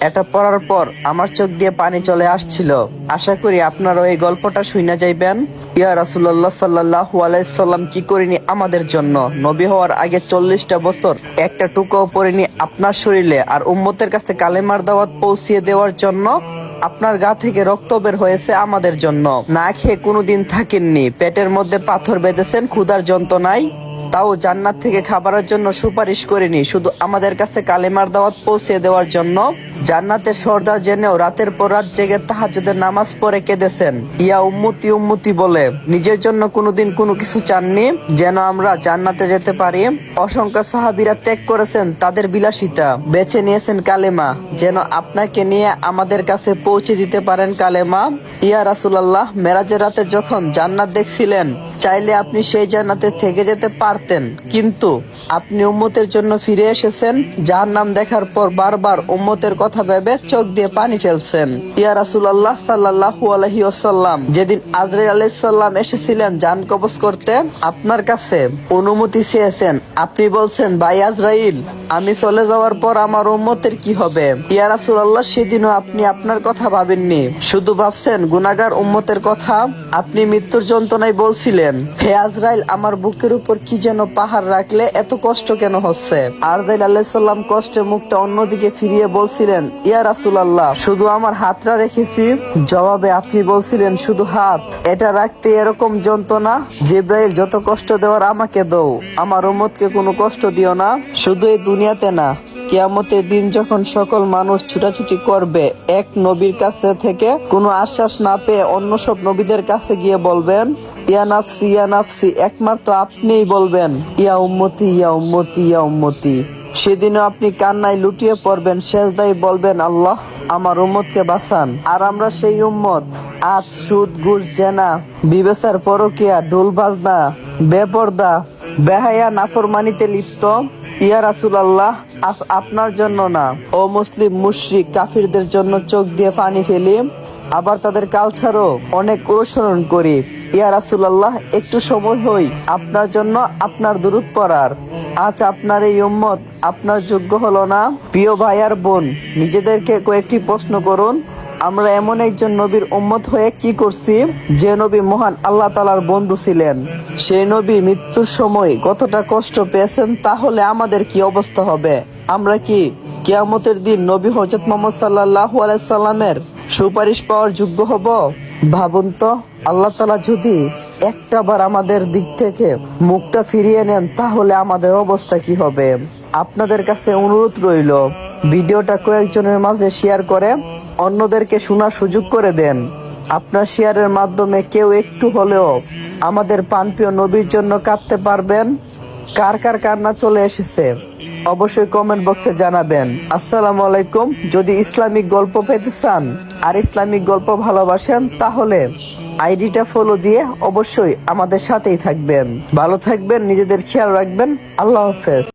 এটা পড়ার পর আমার চোখ দিয়ে পানি চলে আসছিল। আশা করি আপনারা এই গল্পটা শুনে যাইবেন। ইয়া রাসূলুল্লাহ সাল্লাল্লাহু আলাইহি সাল্লাম কি করিনি আমাদের জন্য? নবী হওয়ার আগে 40টা বছর একটা টুকুও পড়েনি আপনার শরীরে, আর উম্মতের কাছে কালেমার দাওয়াত পৌঁছিয়ে দেওয়ার জন্য আপনার গা থেকে রক্ত বের হয়েছে আমাদের জন্য। না খেয়ে কোনোদিন থাকেননি, পেটের মধ্যে পাথর বেঁধেছেন ক্ষুধার যন্ত্রণায়, তাও জান্নাত থেকে খাবারের জন্য সুপারিশ করিনি, শুধু আমাদের কাছে কালেমার দাওয়াত পৌঁছে দেওয়ার জন্য। জান্নাতের সর্দার জেনেও রাতের পর রাত জেগে তাহাজ্জুদের নামাজ পড়ে কেঁদেছেন, ইয়া উম্মতি উম্মতি বলে। নিজের জন্য কোনোদিন কোনো কিছু চাননি, যেন আমরা জান্নাতে যেতে পারি। অসংখ্য সাহাবীরা ত্যাগ করেছেন তাদের বিলাসিতা, বেছে নিয়েছেন কালেমা, যেন আপনাকে নিয়ে আমাদের কাছে পৌঁছে দিতে পারেন কালেমা। ইয়া রাসূলুল্লাহ, মেরাজের রাতে যখন জান্নাত দেখছিলেন, চাইলে আপনি সেই জান্নাতে থেকে যেতে পারতেন, কিন্তু আপনি উম্মতের জন্য ফিরে এসেছেন। জাহান্নাম দেখার পর বারবার উম্মতের কথা ভেবে চোখ দিয়ে পানি ফেলছেন। ইয়া রাসূলুল্লাহ সাল্লাল্লাহু আলাইহি ওয়াসাল্লাম, যেদিন আজরাইল আলাইহিস সালাম এসেছিলেন জান কবজ করতে, আপনার কাছে অনুমতি চেয়েছেন। আপনি বলছেন, ভাই আজরাইল, আমি চলে যাওয়ার পর আমার উম্মতের কি হবে? ইয়া রাসূলুল্লাহ, সেদিনও আপনি আপনার কথা ভাবেননি, শুধু ভাবছেন গুনাহগার উম্মতের কথা। আপনি মৃত্যুর যন্ত্রণায় বলছিলেন, হে আজরাইল, আমার বুকের উপর কি যেন পাহাড় রাখলে এত কষ্ট কেন হচ্ছে? আজরাইল আলাইহিস সালাম কষ্টে মুখটা অন্যদিকে ফিরিয়ে বলছিলেন, ইয়া রাসূলুল্লাহ, শুধু আমার হাতটা রেখেছি। জবাবে আপনি বলছিলেন, শুধু হাত? এটা রাখতে এরকম যন্ত্রণা? জিবরাইল, যত কষ্ট দেওয়ার আমাকে দাও, আমার উম্মতকে কোনো কষ্ট দিও না। শুধু এই দুনিয়াতে না, কিয়ামতের দিন যখন সকল মানুষ ছুটাছুটি করবে, এক নবীর কাছে থেকে কোনো আশ্বাস না পেয়ে অন্য সব নবীদের কাছে গিয়ে বলবেন, ইয়া নাফসি ইয়া নাফসি, একমাত্র আপনিই বলবেন, ইয়া উম্মতি ইয়া উম্মতি ইয়া উম্মতি। সেদিনও আপনি কান্নায় লুটিয়ে পড়বেন, সেজদায় বলবেন, আল্লাহ, আমার উম্মতকে বাঁচান। আর আমরা সেই উম্মত আজ সুদ ঘুষ জেনা বিবেচার পরকিয়া ঢোল বাজনা বেপরদা বেহায়া নাফরমানিতে লিপ্ত। ইয়া রাসূলুল্লাহ, আজ আপনার জন্য না, ও মুসলিম মুশরিক কাফিরদের জন্য চোখ দিয়ে পানি ফেলি, আবার তাদের কালচারও অনেক অনুসরণ করি। ইয়া রাসূলুল্লাহ, একটু সময় হই আপনার জন্য আপনার দুরূদ পড়ার। আজ আপনার এই উম্মত আপনার যোগ্য হলো না। প্রিয় ভাই আর বোন, নিজেদেরকে কয়েকটি প্রশ্ন করুন, আমরা এমন একজন নবীর উম্মত হয়ে কি করছি, যে নবী মহান আল্লাহ তাআলার বন্ধু ছিলেন। সেই নবী মৃত্যুর সময় কতটা কষ্ট পেয়েছেন, তাহলে আমাদের কি অবস্থা হবে? আমরা কি কিয়ামতের দিন নবী হযরত মুহাম্মদ সাল্লাল্লাহু আলাইহি সাল্লামের সুপারিশ পাওয়ার যোগ্য হব? ভাবুন তো, আল্লাহ তাআলা যদি একটা বার আমাদের দিক থেকে মুখটা ফিরিয়ে নেন, তাহলে আমাদের অবস্থা কি হবে? আপনাদের কাছে অনুরোধ রইল, ভিডিওটা কয়েকজনের মাঝে শেয়ার করে অন্যদেরকে শোনার সুযোগ করে দেন। আপনার শেয়ারের মাধ্যমে কেউ একটু হলেও আমাদের প্রাণপ্রিয় নবীর জন্য কাঁদতে পারবেন। কার কার কান্না চলে এসেছে অবশ্যই কমেন্ট বক্সে জানাবেন। আসসালামু আলাইকুম। যদি ইসলামিক গল্প পেতে চান আর ইসলামিক গল্প ভালোবাসেন, তাহলে আইডিটা ফলো দিয়ে অবশ্যই আমাদের সাথেই থাকবেন। ভালো থাকবেন, নিজেদের খেয়াল রাখবেন। আল্লাহ হাফেজ।